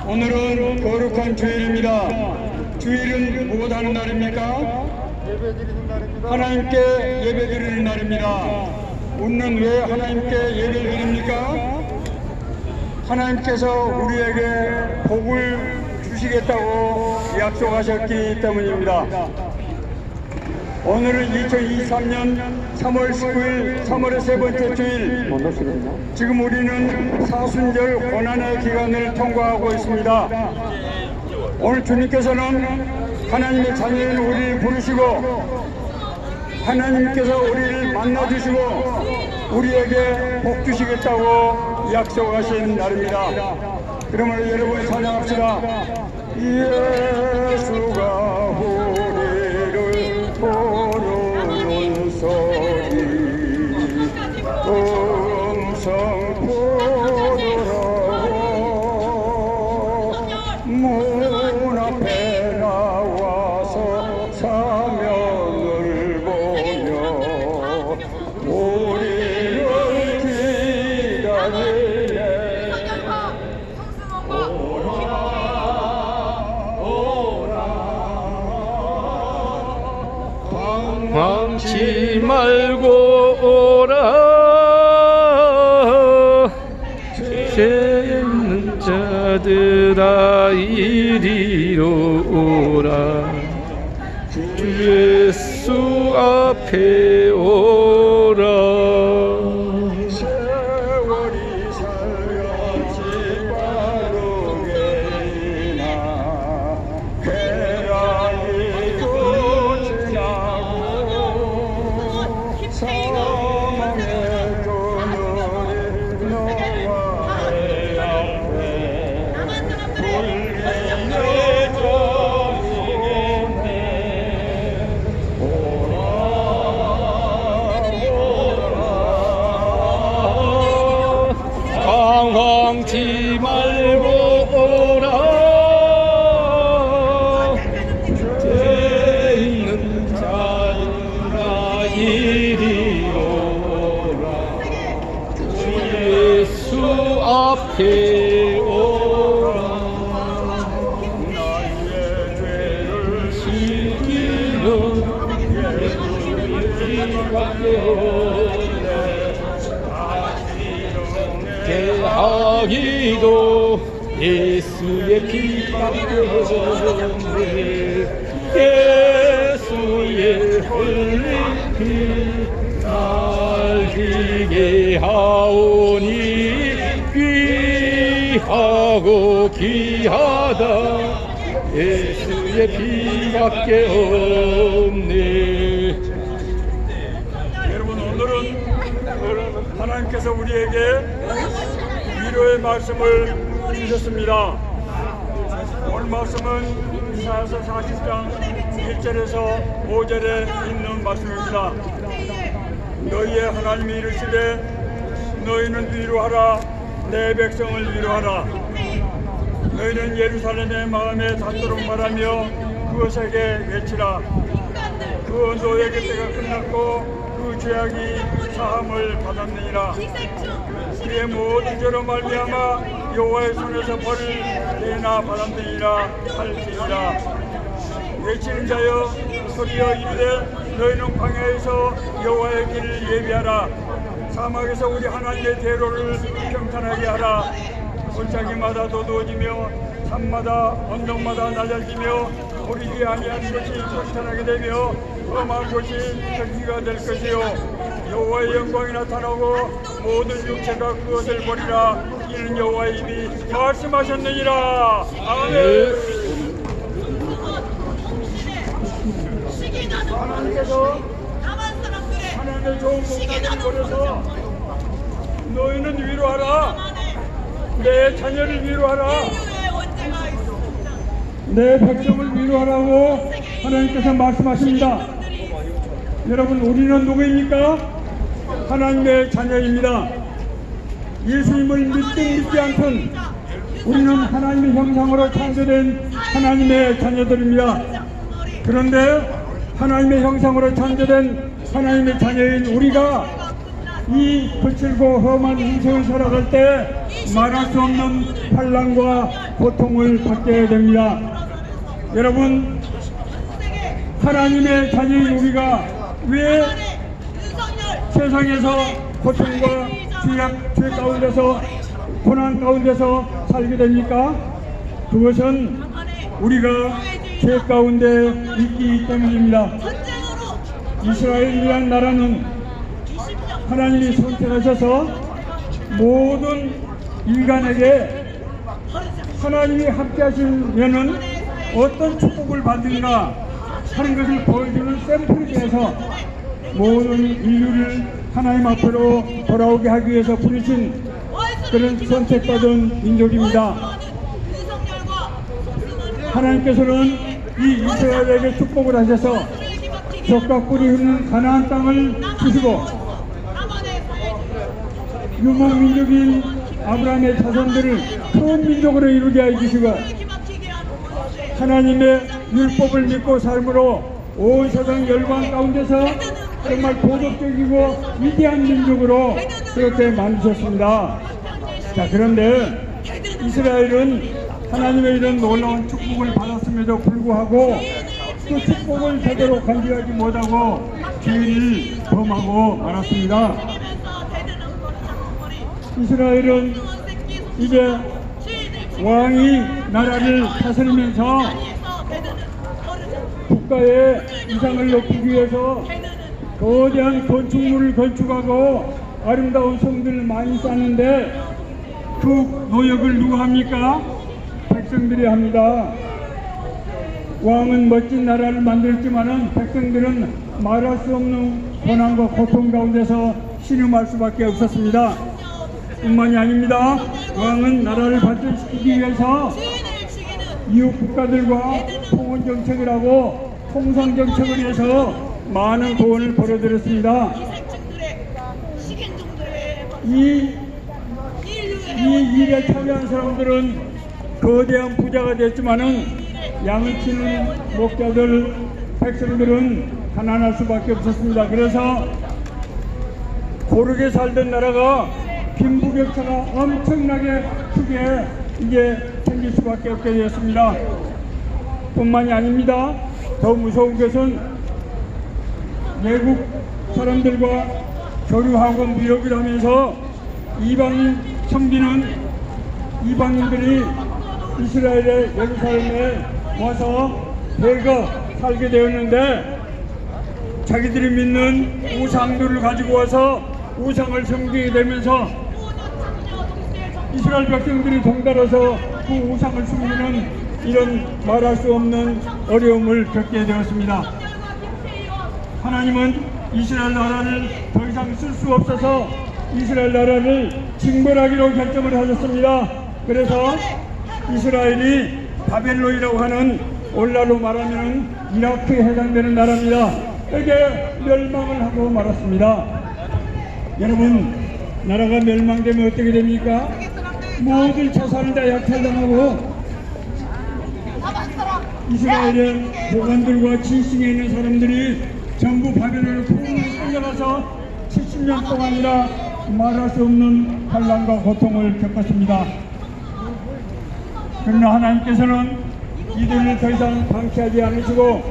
오늘은 거룩한 주일입니다. 주일은 무엇하는 날입니까? 예배드리는 날입니다. 하나님께 예배드리는 날입니다. 우리는 왜 하나님께 예배드립니까? 하나님께서 우리에게 복을 주시겠다고 약속하셨기 때문입니다. 오늘은 2023년 3월 19일 3월의 세 번째 주일, 지금 우리는 사순절 고난의 기간을 통과하고 있습니다. 오늘 주님께서는 하나님의 자녀인 우리를 부르시고 하나님께서 우리를 만나주시고 우리에게 복 주시겠다고 약속하신 날입니다. 그러므로 여러분 찬양합시다. 예수가 우리를 부르는 소리 음성 부르라고 문 앞에 나와서 사명을 보며 우리를 기다리네. 방치 말고 오라. 죄 있는 자들아 이리로 오라. 주 예수 앞에 오라. 세월이 살같이 빠르게 지나 괴란이 지나고 사망의 그늘이 너와의 앞에 불리는 저리겠네. 방황치 말고 오라. 죄 있는 자들아 이리로 오라. 주 예수 앞에 오라. 나의 죄를 지키는 예수님밖에 없네. 대하기도 예수의 피밖에 없네. 예수의 흘린 피 날 지게 하오니 귀하고 귀하다. 예수의 피밖에 없네. 여러분, 오늘은 하나님께서 우리에게 위로의 말씀을 주셨습니다. 오늘 말씀은 이사야서 40장 1절에서 5절에 있는 말씀입니다. 너희의 하나님이 이르시되 너희는 위로하라. 내 백성을 위로하라. 너희는 예루살렘의 마음에 닿도록 말하며 그것에게 외치라. 그 노예의 때가 끝났고 그 죄악이 사함을 받았느니라. 그의 모든 죄로 말미암아 여호와의 손에서 벌을 내나 받았느니라 할지니라. 외치는 자여 소리여 이르되 너희는 광야에서 여호와의 길을 예비하라. 사막에서 우리 하나님의 대로를 평탄하게 하라. 골짜기마다 도두어지며 산마다 언덕마다 낮아지며 보리지 아니한 것이 평탄하게 되며 험한 것이 정리가 될 것이요 여호와의 영광이 나타나고 모든 육체가 그것을 보리라. 이는 여호와의 입이 말씀하셨느니라. 아멘. 하나님께서 하나님의 좋은 목자를 보내서 너희는 위로하라. 내 자녀를 위로하라. 내 백성을 위로하라고 하나님께서 말씀하십니다. 여러분, 우리는 누구입니까? 하나님의 자녀입니다. 예수님을 믿든 믿지 않든 우리는 하나님의 형상으로 창조된 하나님의 자녀들입니다. 그런데 하나님의 형상으로 창조된 하나님의 자녀인 우리가 이 거칠고 험한 인생을 살아갈 때 말할 수 없는 환난과 고통을 받게 됩니다. 여러분, 하나님의 자녀인 우리가 왜 세상에서 고통과 죄 가운데서 고난 가운데서 살게 됩니까? 그것은 우리가 죄 가운데 있기 때문입니다. 이스라엘이라는 나라는 하나님이 선택하셔서 모든 인간에게 하나님이 함께 하시면은 어떤 축복을 받는가 하는 것을 보여주는 샘플이 되어서 모든 인류를 하나님 앞으로 돌아오게 하기 위해서 부르신 그런 선택받은 민족입니다. 하나님께서는 이 이스라엘에게 축복을 하셔서 젖과 꿀이 흐르는 가나안 땅을 주시고 유목민족인 아브라함의 자손들을 큰 민족으로 이루게 해주시고 하나님의 율법을 믿고 삶으로 온 세상 열방 가운데서 정말 도덕적이고 위대한 민족으로 그렇게 만드셨습니다. 자, 그런데 이스라엘은 하나님의 이런 놀라운 축복을 받았음에도 불구하고 그 축복을 제대로 간직하지 못하고 죄를 범하고 말았습니다. 이스라엘은 이제 왕이 나라를 다스리면서 국가의 위상을 높이기 위해서 거대한 건축물을 건축하고 아름다운 성들을 많이 쌓는데 그 노역을 누가 합니까? 백성들이 합니다. 왕은 멋진 나라를 만들었지만은 백성들은 말할 수 없는 고난과 고통 가운데서 신음할 수밖에 없었습니다. 뿐만이 아닙니다. 왕은 나라를 발전시키기 위해서 이웃 국가들과 통원 정책을 하고 통상 정책을 해서 많은 돈을 벌어들였습니다. 이 일에 참여한 사람들은 거대한 부자가 됐지만은 양을 치는 목자들, 백성들은 가난할 수밖에 없었습니다. 그래서 고르게 살던 나라가 빈부격차가 엄청나게 크게 이제 생길 수밖에 없게 되었습니다. 뿐만이 아닙니다. 더 무서운 것은 외국 사람들과 교류하고 무역을 하면서 이방인 섬기는 이방인들이 이스라엘의 예루살렘에 와서 대거 살게 되었는데 자기들이 믿는 우상들을 가지고 와서 우상을 섬기게 되면서 이스라엘 백성들이 동달아서 그 우상을 숨기는 이런 말할 수 없는 어려움을 겪게 되었습니다. 하나님은 이스라엘 나라를 더 이상 쓸 수 없어서 이스라엘 나라를 징벌하기로 결정을 하셨습니다. 그래서 이스라엘이 바벨론이라고 하는 오늘날로 말하면 이라크에 해당되는 나라입니다. 여기에 멸망을 하고 말았습니다. 여러분, 나라가 멸망되면 어떻게 됩니까? 모든 자산을 다 약탈당하고 이스라엘의 보관들과 지식에 있는 사람들이 전부 바벨론을 끌려가서 70년 동안이나 말할 수 없는 환난과 고통을 겪었습니다. 그러나 하나님께서는 이들을 더 이상 방치하지 않으시고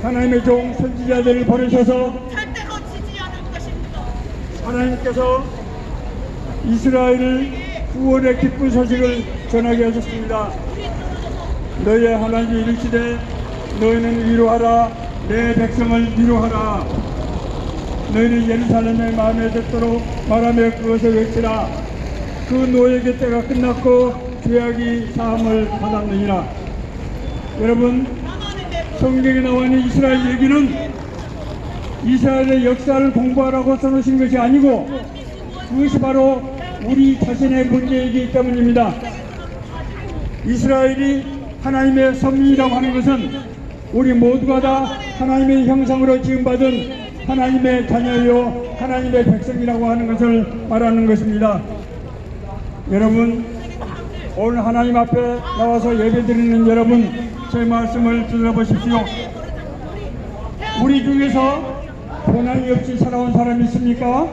하나님의 종 선지자들을 보내셔서 하나님께서 이스라엘을 구원의 기쁜 소식을 전하게 하셨습니다. 너희의 하나님이 이르시되 너희는 위로하라, 내 백성을 위로하라. 너희는 예루살렘의 마음에 듣도록 말하며 그것을 외치라. 그 노예의 때가 끝났고 죄악이 사함을 받았느니라. 여러분, 성경에 나와 있는 이스라엘 얘기는 이스라엘의 역사를 공부하라고 써놓으신 것이 아니고 그것이 바로 우리 자신의 문제이기 때문입니다. 이스라엘이 하나님의 선민이라고 하는 것은 우리 모두가 다 하나님의 형상으로 지음받은 하나님의 자녀요 하나님의 백성이라고 하는 것을 말하는 것입니다. 여러분, 오늘 하나님 앞에 나와서 예배드리는 여러분, 제 말씀을 들어보십시오. 우리 중에서 고난이 없이 살아온 사람이 있습니까?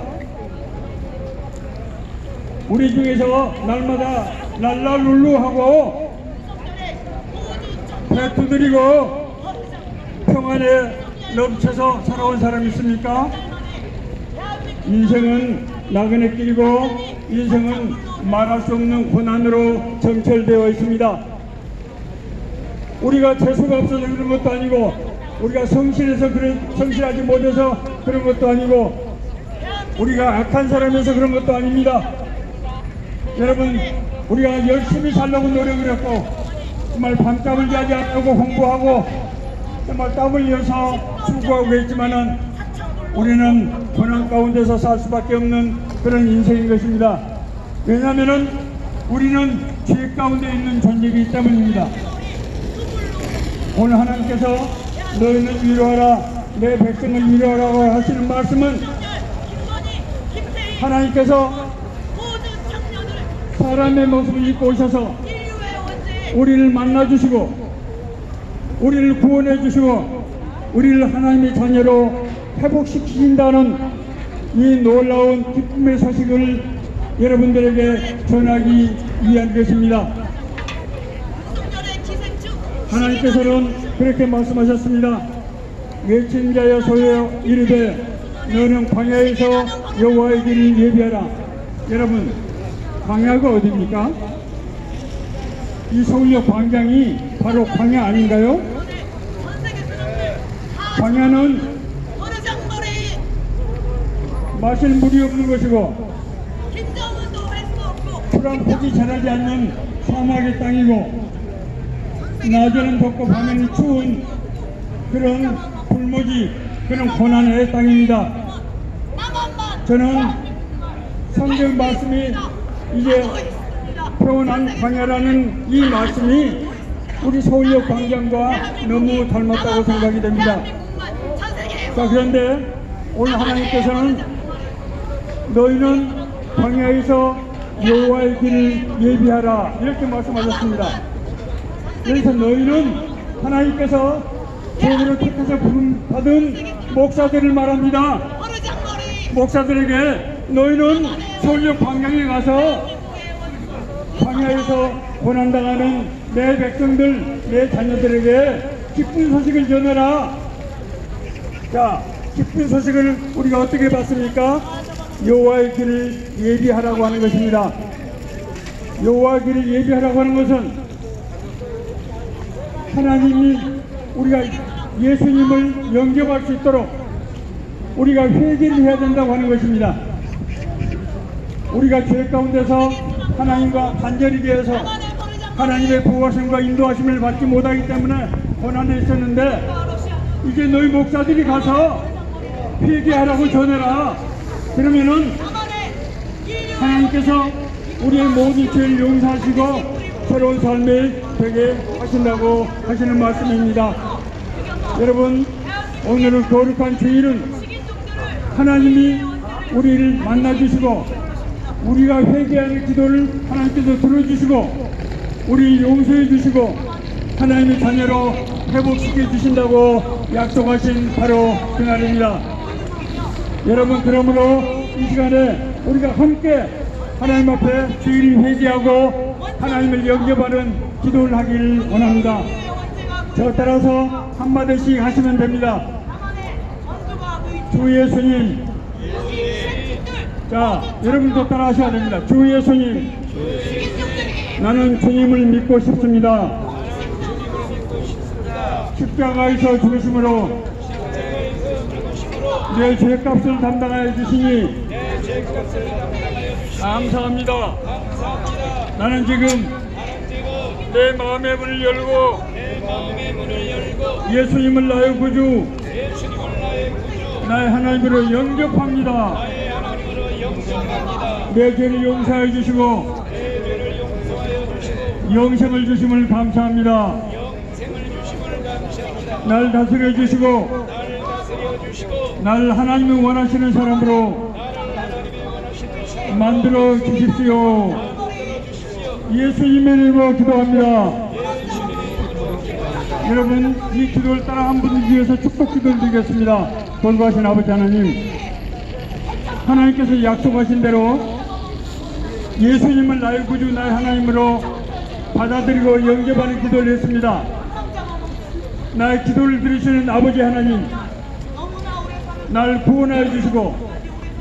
우리 중에서 날마다 랄랄룰루 하고 배 두드리고 평안에 넘쳐서 살아온 사람이 있습니까? 인생은 나그네 길이고 인생은 말할 수 없는 고난으로 점철되어 있습니다. 우리가 재수가 없어서 그런 것도 아니고 우리가 성실하지 못해서 그런 것도 아니고 우리가 악한 사람이어서 그런 것도 아닙니다. 여러분, 우리가 열심히 살려고 노력을 했고 정말 밤잠을 자지 않고 공부하고 정말 땀을 흘려서 수고하고 있지만은 우리는 고난 가운데서 살 수밖에 없는 그런 인생인 것입니다. 왜냐하면은 우리는 죄 가운데 있는 존재이기 때문입니다. 오늘 하나님께서 너희는 위로하라, 내 백성을 위로하라고 하시는 말씀은 하나님께서 사람의 모습을 입고 오셔서 우리를 만나주시고 우리를 구원해 주시고 우리를 하나님의 자녀로 회복시키신다는 이 놀라운 기쁨의 소식을 여러분들에게 전하기 위한 것입니다. 하나님께서는 그렇게 말씀하셨습니다. 외친 자여 소여 이르되 너는 광야에서 여호와의 길을 예비하라. 여러분, 광야가 어디입니까? 이 서울역 광장이 바로 광야 아닌가요? 광야는 마실 물이 없는 것이고 풀 한 폭이 자라지 않는 사막의 땅이고 낮에는 덥고 밤에는 추운 그런 불모지, 그런 고난의 땅입니다. 저는 성경 말씀이 이제 표현한 광야라는 이 말씀이 우리 서울역 광장과 너무 닮았다고 생각이 됩니다. 자, 그런데 오늘 하나님께서는 너희는 광야에서 여호와의 길을 예비하라 이렇게 말씀하셨습니다. 여기서 너희는 하나님께서 종으로 택해서 부름받은 목사들을 말합니다. 목사들에게 너희는 서울역 광야에 가서 광야에서 고난당하는 내 백성들, 내 자녀들에게 기쁜 소식을 전해라. 자, 기쁜 소식을 우리가 어떻게 받습니까? 여호와의 길을 예비하라고 하는 것입니다. 여호와의 길을 예비하라고 하는 것은 하나님이 우리가 예수님을 영접할 수 있도록 우리가 회개를 해야 된다고 하는 것입니다. 우리가 죄 가운데서 하나님과 단절이 되어서 하나님의 보호하심과 인도하심을 받지 못하기 때문에 고난에 있었는데 이제 너희 목사들이 가서 회개하라고 전해라. 그러면은 하나님께서 우리의 모든 죄를 용서하시고 새로운 삶을 되게 하신다고 하시는 말씀입니다. 여러분, 오늘은 거룩한 주일은 하나님이 우리를 만나주시고 우리가 회개하는 기도를 하나님께서 들어주시고 우리를 용서해 주시고 하나님의 자녀로 회복시켜 주신다고 약속하신 바로 그날입니다. 여러분, 그러므로 이 시간에 우리가 함께 하나님 앞에 주일을 회개하고 하나님을 영접하는 기도를 하기를 원합니다. 저 따라서 한마디씩 하시면 됩니다. 주 예수님. 자, 여러분도 따라 하셔야 됩니다. 주 예수님, 나는 주님을 믿고 싶습니다. 십자가에서 죽으심으로 내 죄값을 담당하여 주시니 감사합니다. 나는 지금 내 마음의 문을 열고 예수님을 나의 구주, 나의 하나님으로 영접합니다. 내 죄를 용서해 주시고 영생을 주심을 감사합니다. 날 다스려 주시고 날 하나님이 원하시는 사람으로 만들어 주십시오. 예수님의 이름으로 기도합니다. 여러분, 이 기도를 따라 한 분을 위해서 축복 기도를 드리겠습니다. 돌보하신 아버지 하나님, 하나님께서 약속하신 대로 예수님을 나의 구주 나의 하나님으로 받아들이고 영접하는 기도를 했습니다. 나의 기도를 들으시는 아버지 하나님, 나를 구원하여 주시고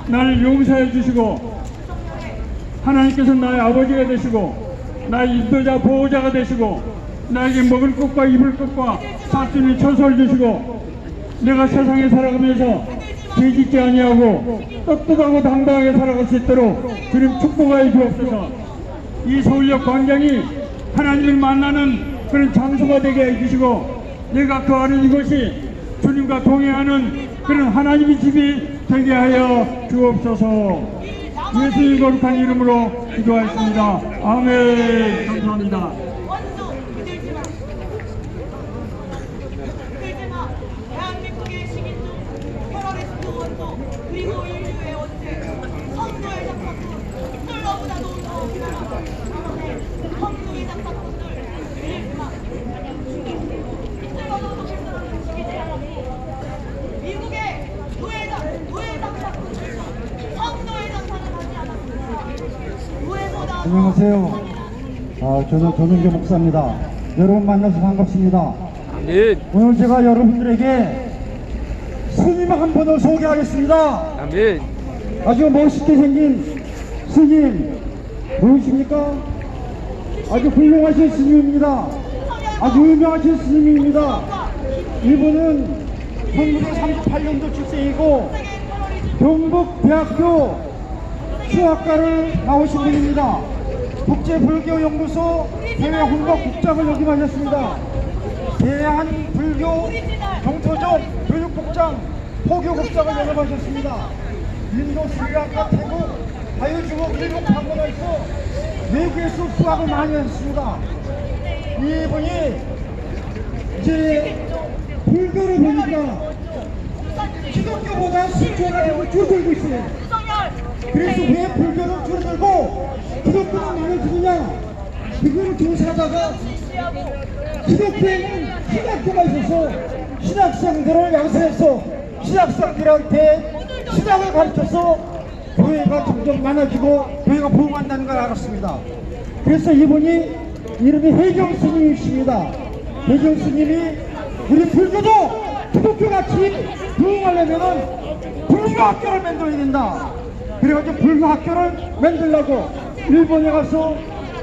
나를 용서해 주시고 하나님께서 나의 아버지가 되시고 나의 인도자 보호자가 되시고 나에게 먹을 것과 입을 것과 살 수 있는 처소를 주시고 내가 세상에 살아가면서 죄짓지 아니하고 떳떳하고 당당하게 살아갈 수 있도록 주님 축복하여 주옵소서. 이 서울역 광장이 하나님을 만나는 그런 장소가 되게 해주시고 내가 그 아는 이곳이 주님과 동행하는 그런 하나님의 집이 되게 하여 주옵소서. 예수님 거룩한 이름으로 기도하였습니다. 아멘. 감사합니다. 대한민국의 시민도 테러리스트 원도 그리고 인류의 원죄 성도의 작사꾼 hitler보다도 더 비난하고 성도의 작사꾼들 일지만 hitler보다도 필사하는 시기제하고 미국의 노예 작사꾼들도 성도의 작사는 하지 않았습니다. 노예보다 안녕하세요. 저는 조명재 목사입니다. 여러분 만나서 반갑습니다. 아멘. 오늘 제가 여러분들에게 스님 한 분을 소개하겠습니다. 아멘. 아주 멋있게 생긴 스님 보이십니까? 아주 훌륭하신 스님입니다. 아주 유명하신 스님입니다. 이분은 1938년도 출생이고 경북대학교 수학과를 나오신 분입니다. 국제불교연구소 대외홍보국장을 역임하셨습니다. 대한불교 경토적 교육국장 포교국장을 역임하셨습니다. 인도, 스리랑카, 태국, 자유중국, 일본 방문해서 외국에서 수학을 많이 했습니다. 이분이 이제 불교를 보니까 기독교보다 신조가 되고 줄어들고 있어요. 그래서 왜 불교는 줄어들고 기독교는 많아지느냐? 그거를 조사하다가 기독교에는 신학교가 있어서 신학생들을 양성해서 신학생들한테 신학을 가르쳐서 교회가 점점 많아지고 교회가 부흥한다는 걸 알았습니다. 그래서 이분이 이름이 해경 스님이십니다. 해경 스님이 우리 불교도 기독교같이 부흥하려면은 불교학교를 만들어야 된다. 그래가지고 불교학교를 만들려고 일본에 가서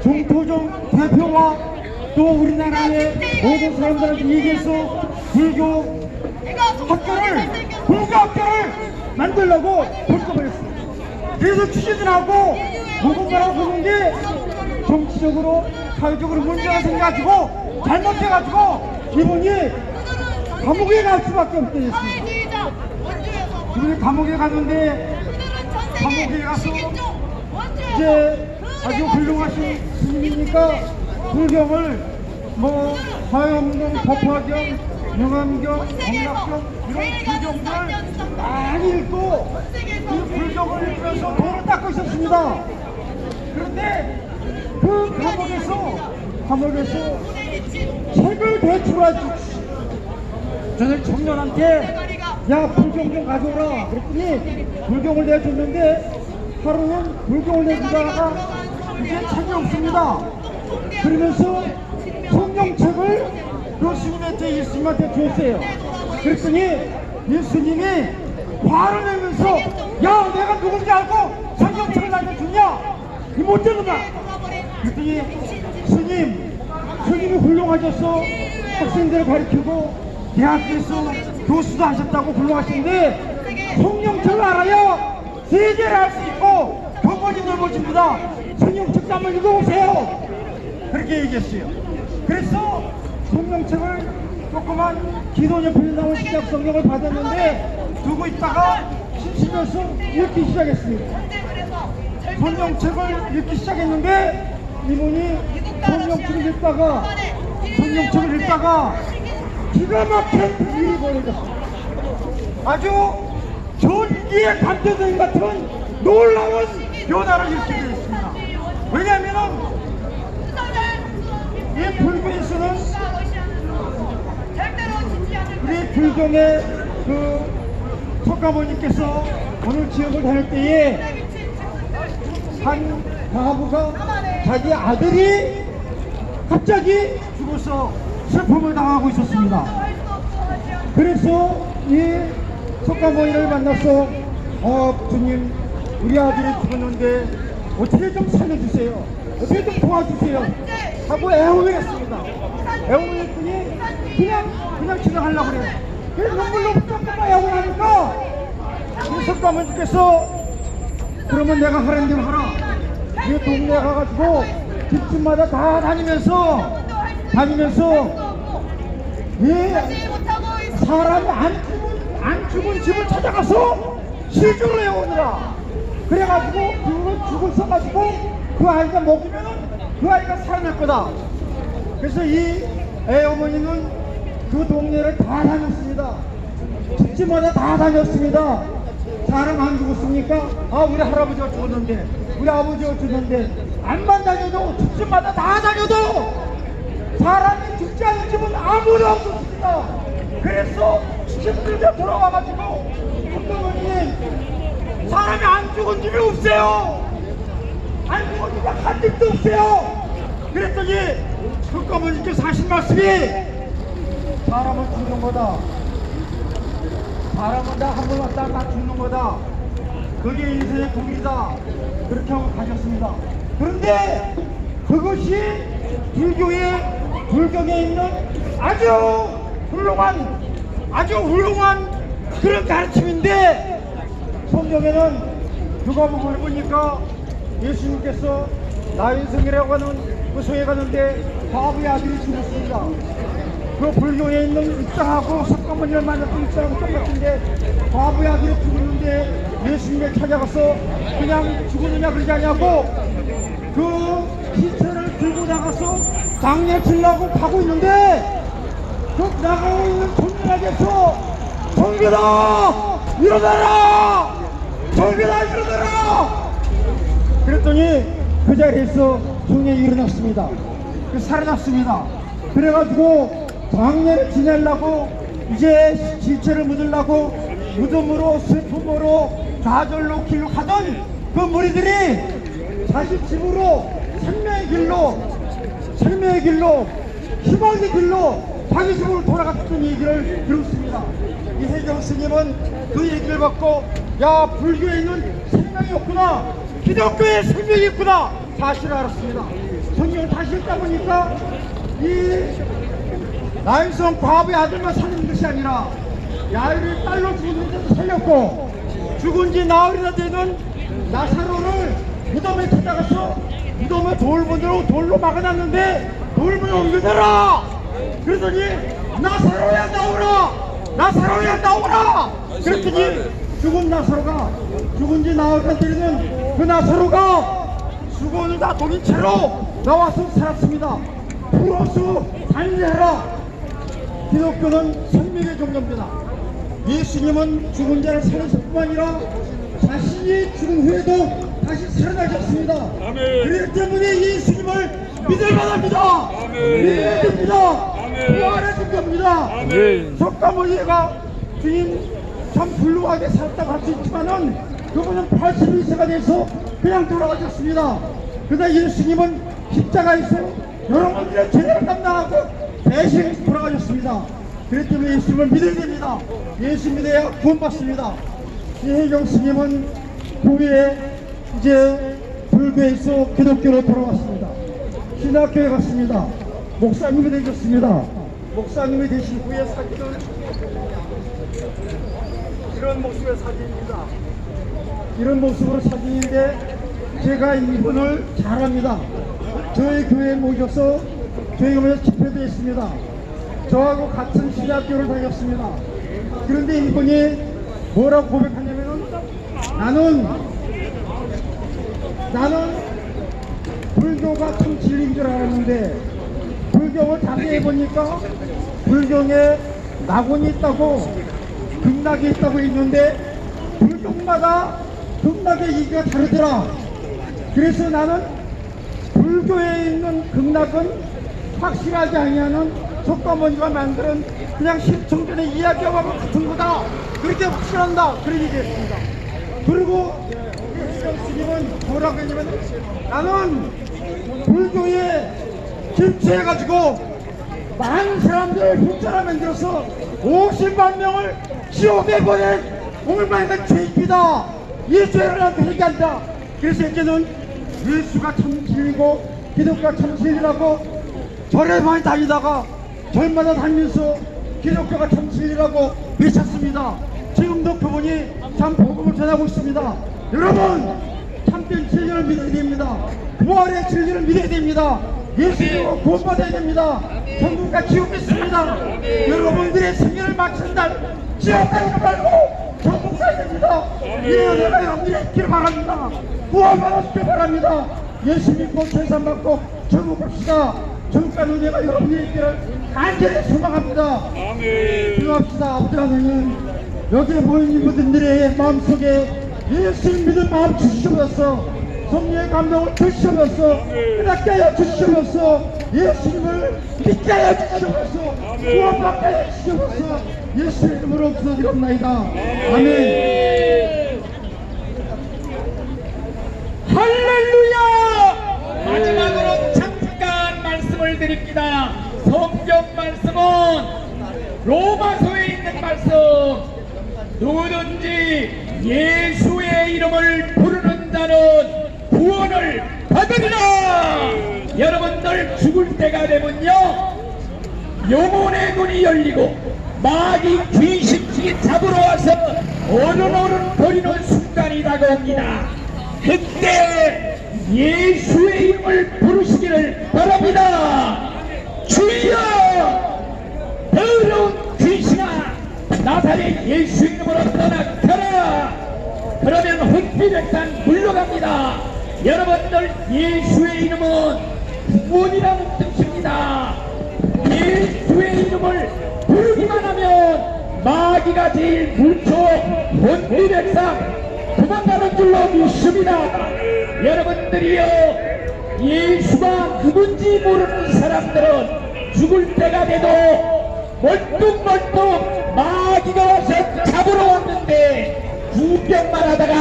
정토종 대표와 또 우리나라의 모든 사람들한테 얘기해서 불교학교를 만들려고 결정을 했습니다. 그래서 취재들하고 누군가라고 보는 게 정치적으로 사회적으로 문제가 생겨가지고 잘못해가지고 이분이 감옥에 갈 수밖에 없게 됐습니다. 이분이 감옥에 갔는데 감옥에 가서 이제 아주 훌륭하신 스님이니까 불경을 뭐 화엄경, 법화경, 명암경, 경락경 이런 불경들 많이 읽고 이 불경을 읽으면서 돈을 닦고 있었습니다. 그런데 그 감옥에서 책을 대출하지 저는 청년한테 야 불경 좀 가져오라 그랬더니 불경을 내줬는데 하루는 불경을 내주다가 이제 책이 없습니다. 그러면서 성경책을 그 스님한테 예수님한테 줬어요. 그랬더니 예수님이 화를 내면서 야 내가 누군지 알고 성경책을 나한테 줬냐 이 못된 놈아. 그랬더니 스님이 훌륭하셔서 학생들을 가르치고 대학교에서 교수도 하셨다고 훌륭하신데 성경책을 알아야 세계를 알 수 있고 경험이 넓어집니다. 성경책도 한번 읽어보세요. 그렇게 얘기했어요. 그래서 성경책을 조그만 기도옆에 나온 신약 성경을 받았는데 두고 있다가 심심해서 읽기 시작했습니다. 성경책을 읽기 시작했는데 이분이 성경책을 읽다가 기가 막힌 일이 벌어졌습니다. 아주 전기에 감전된 같은 놀라운 변화를 일으키게 됐습니다. 왜냐하면 이 불교에서는 우리 불경의 그 석가모니께서 오늘 지역을 다닐 때에 한 과부가 자기 아들이 갑자기 죽어서 슬픔을 당하고 있었습니다. 할수 없어 하지 않고 그래서 이 석가모니를 만나서 주님, 우리 아들이 죽었는데 어떻게 좀 살려주세요, 어떻게 좀 도와주세요 하고 애원했습니다. 애원했더니 그냥 지나가려고 그래요. 그래서 눈물로 조금만 애원하니까 이 석가모니께서 그러면 내가 하라는 대로 하라. 이 동네에 가가지고 집집마다 다 다니면서 하지 못하고 있어. 사람이 안 죽은 집을 찾아가서 시주를 해오느라. 그래가지고 그거는 죽을 써가지고 그 아이가 먹으면 그 아이가 살아날 거다. 그래서 이 애어머니는 그 동네를 다 다녔습니다. 집집마다 다 다녔습니다. 사람 안 죽었습니까? 아, 우리 할아버지가 죽었는데, 우리 아버지가 죽었는데, 안만 다녀도 집집마다 다 다녀도 사람이 죽지 않은 집은 아무도 없었습니다. 그래서 집들에 돌아와가지고 선동원님, 사람이 안 죽은 집이 없어요. 안 죽은 집이 한 집도 없어요. 그랬더니 석가모니께서 하신 말씀이, 사람은 죽는 거다. 사람은 다 한 번 왔다 다 죽는 거다. 그게 인생의 공이다. 그렇게 하고 가셨습니다. 그런데 그것이 불경에 있는 아주 훌륭한 그런 가르침인데, 성경에는 누가복음을 보니까 예수님께서 나인성이라고 하는 그 소에 가는데 과부의 아들이 죽었습니다. 그 불교에 있는 입장하고 석가모니를 만났던 입장하고 똑같은데, 과부의 아들이 죽었는데 예수님을 찾아가서 그냥 죽었느냐 그러지 않냐고 그 시체를 들고 나가서 장례 치려고 가고 있는데, 그 나가고 있는 청년에게서 정규다 일어나라, 정규다 일어나라. 그랬더니 그 자리에서 청년이 일어났습니다. 살아났습니다. 그래가지고 장례를 지내려고 이제 시체를 묻으려고 무덤으로 슬픔으로 좌절로 길로 가던 그 무리들이 자식 집으로 생명의 길로 희망의 길로 자기 집으로 돌아갔던 얘기를 들었습니다. 이혜경 스님은 그 얘기를 받고, 야, 불교에 있는 생명이 없구나, 기독교에 생명이 있구나 사실을 알았습니다. 성경을 다시 읽다 보니까 이 나인성 과부의 아들만 살린 것이 아니라 야일의 딸로 죽은 데도 살렸고, 죽은 지 나흘이나 되는 나사로를 무덤에 찾아가서 무덤에 돌문으로 돌로 막아놨는데 돌문을 옮겨내라. 그러더니 나사로야 나오라, 나사로야 나오라. 그랬더니 죽은 나사로가, 죽은 지 나흘이나 되는 그 나사로가 수건을 다 돌린 채로 나와서 살았습니다. 풀어서 단죄해라. 기독교는 생명의 종교입니다. 예수님은 죽은 자를 살리실 뿐만 아니라 자신이 죽은 후에도 다시 살아나셨습니다. 그렇기 때문에 예수님을 믿을 만합니다. 믿어야 됩니다. 부활의 종교입니다. 석가모니가 주님 참 훌륭하게 살았다고 할 수 있지만은 그분은 82세가 돼서 그냥 돌아가셨습니다. 그러나 예수님은 십자가에서 여러분들의 죄를 감당하고 대신 돌아가셨습니다. 그렇기 때문에 예수님을 믿어야 됩니다. 예수 믿어야 구원받습니다. 이혜경 스님은 그 후에 이제 불교에서 기독교로 돌아왔습니다. 신학교에 갔습니다. 목사님이 되셨습니다. 목사님이 되신 후에 사진은 이런 모습의 사진입니다. 이런 모습으로 사진인데, 제가 이분을 잘 압니다. 저희 교회에 모셔서 저희 교회에서 집회도 했습니다. 저하고 같은 신학교를 다녔습니다. 그런데 이분이 뭐라고 고백하냐면은, 나는 불교가 참 진리인 줄 알았는데 불교를 자세히 해보니까 불교에 낙원이 있다고 극락이 있다고 있는데 불교마다 극락의 얘기가 다르더라. 그래서 나는 불교에 있는 극락은 확실하지 아니하는 석가모니가 만드는 그냥 심청전의 이야기와 같은 거다, 그렇게 확실한다, 그런 얘기했습니다. 그리고 스님은 뭐라고 했냐면 나는 불교에 김치해가지고 많은 사람들을 흉자를 만들어서 50만 명을 지옥에 보낸 오물만한 죄입니다. 이 죄를 나한테 얘기한다. 그래서 이제는 예수가 참 진리고 기독교가 참 진리라고 절에 많이 다니다가 절마다 다니면서 기독교가 참 진리라고 외쳤습니다. 지금도 그분이 참 복음을 전하고 있습니다. 여러분 참된 진리를 믿어야 됩니다. 부활의 진리를 믿어야 됩니다. 예수님으로 구원받아야 됩니다. 천국과 지옥이 있습니다. 여러분들의 생애를 마치는 날 지옥 가지 말고 천국 가야 됩니다. 이래야 내가 여러분들이 있기를 바랍니다. 구원받았길 바랍니다. 예수 믿고 천산 받고 천국 갑시다. 천국 가는 내가 여러분들이 있기를 간절히 소망합니다. 기도합시다. 아버지 하나님, 여기에 모인 분들의 마음속에 예수를 믿는 마음 주시옵소서. 성령의 감동을 주시옵소서. 깨닫게 하여 주시옵소서. 예수님을 믿게 하여 주시옵소서. 구원받게 하여 주시옵소서. 예수의 이름으로 기도드립니다. 아멘. 할렐루야! 마지막으로 잠깐 말씀을 드립니다. 성경 말씀은 로마서에 있는 말씀, 누구든지 예수의 이름을 부르는 자는 구원을 받으리라. 여러분들 죽을 때가 되면요, 영혼의 눈이 열리고 마귀 귀신이 잡으러 와서 어른어른 버리는 순간이 다가옵니다. 그때 예수의 이름을 부르시기를 바랍니다. 주여, 더러운 귀신아, 나사렛 예수 이름으로 떠나가라. 그러면 혼비백산 물러갑니다. 여러분들, 예수의 이름은 구원이라는 뜻입니다. 예수의 이름을 부르기만 하면 마귀가 제일 물초 혼비백산 도망가는 줄로 믿습니다. 여러분들이요, 예수가 누군지 모르는 사람들은 죽을 때가 돼도 멀뚱멀뚱 마귀가 와서 잡으러 왔는데 구경만 하다가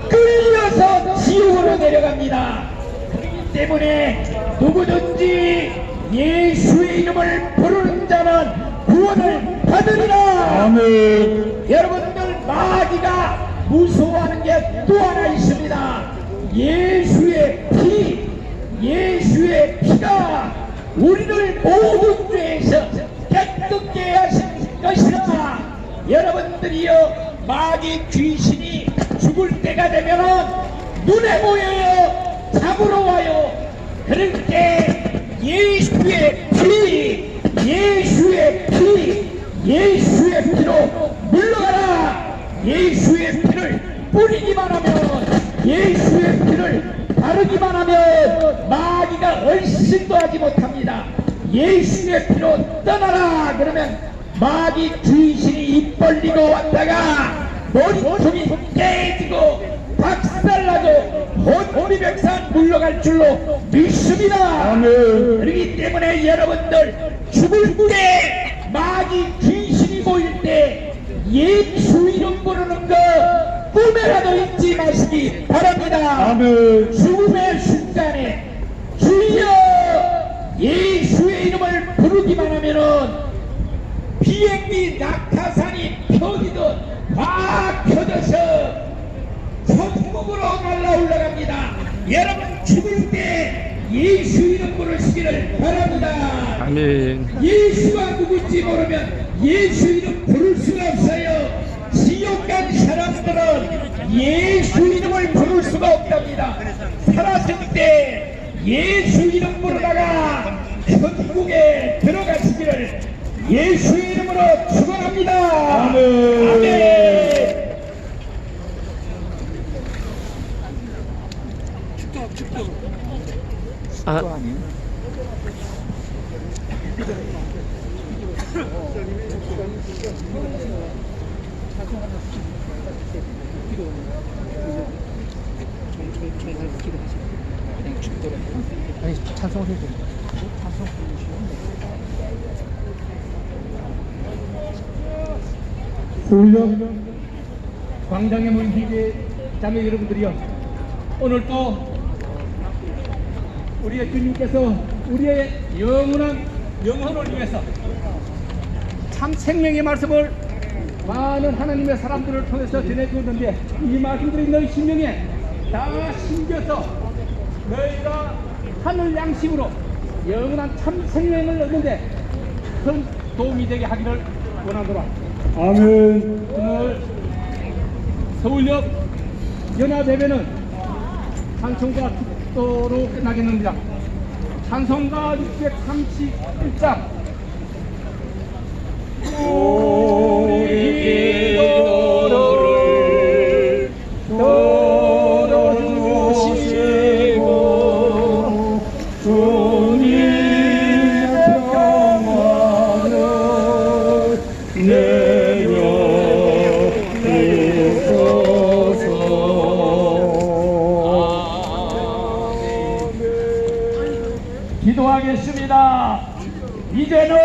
끌려서 지옥으로 내려갑니다. 그렇기 때문에 누구든지 예수의 이름을 부르는 자는 구원을 받으리라. 아멘. 여러분들, 마귀가 무서워하는 게 또 하나 있습니다. 예수의 피, 예수의 피가 우리를 모든 죄에서 깨끗게 하신 것이라. 여러분들이요, 마귀 귀신이 죽을 때가 되면은 눈에 보여요, 잡으러 와요. 그럴 때 예수의 피, 예수의 피, 예수의 피로 물러가라. 예수의 피를 뿌리기만 하면, 예수의 피를 바르기만 하면 마귀가 얼씬도 하지 못합니다. 예수의 피로 떠나라. 그러면 마귀 귀신이 입 벌리고 왔다가 머리통이 깨지고 박살나고 혼비백산 물러갈 줄로 믿습니다. 그렇기 때문에 여러분들, 죽을 때 마귀 귀신이 보일 때 예수 이름 부르는 거 꿈에라도 잊지 마시기 바랍니다. 죽음의 순간에 주여 예수의 이름을 부르기만 하면은 비행기 낙하산이 펴지듯 확 펴져서 천국으로 날아 올라갑니다. 여러분, 죽을 때 예수 이름 부르시기를 바랍니다. 아멘. 예수가 누군지 모르면 예수 이름 부를 수가 없어요. 지옥 간 사람들은 예수 이름을 부를 수가 없답니다. 살았을 때 예수 이름 부르다가 천국에 들어가시기를 예수 이름으로 축원합니다. 아멘. 우리가 광장에 모인 세계 자매 여러분들이요, 오늘 또 우리의 주님께서 우리의 영원한 영혼을 위해서 참 생명의 말씀을 많은 하나님의 사람들을 통해서 전해주었는데, 이 말씀들이 너희 심령에 다 심겨서 너희가 하늘 양식으로 영원한 참 생명을 얻는데 큰 도움이 되게 하기를 원하노라. 아멘. 오늘 서울역 연합예배는 찬송가 축도로 끝나겠습니다. 찬송가 631장 우리 기도를 들어주시고 주님의 평안을 내려주소서. 기도하겠습니다. 이제는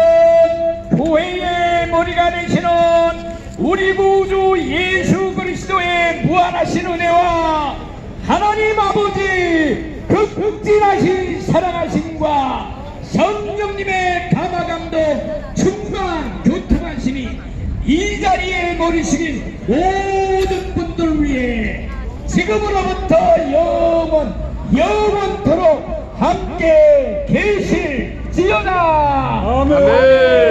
교회의 머리가 되시는 우리 구주 예수 그리스도의 무한하신 은혜와 하나님 아버지 그 극진하신 사랑하심과 성령님의 감화감동 충만 교통하심이 이 자리에 모이신 모든 분들 위해 지금으로부터 영원토록 함께 계실지어다. 아멘.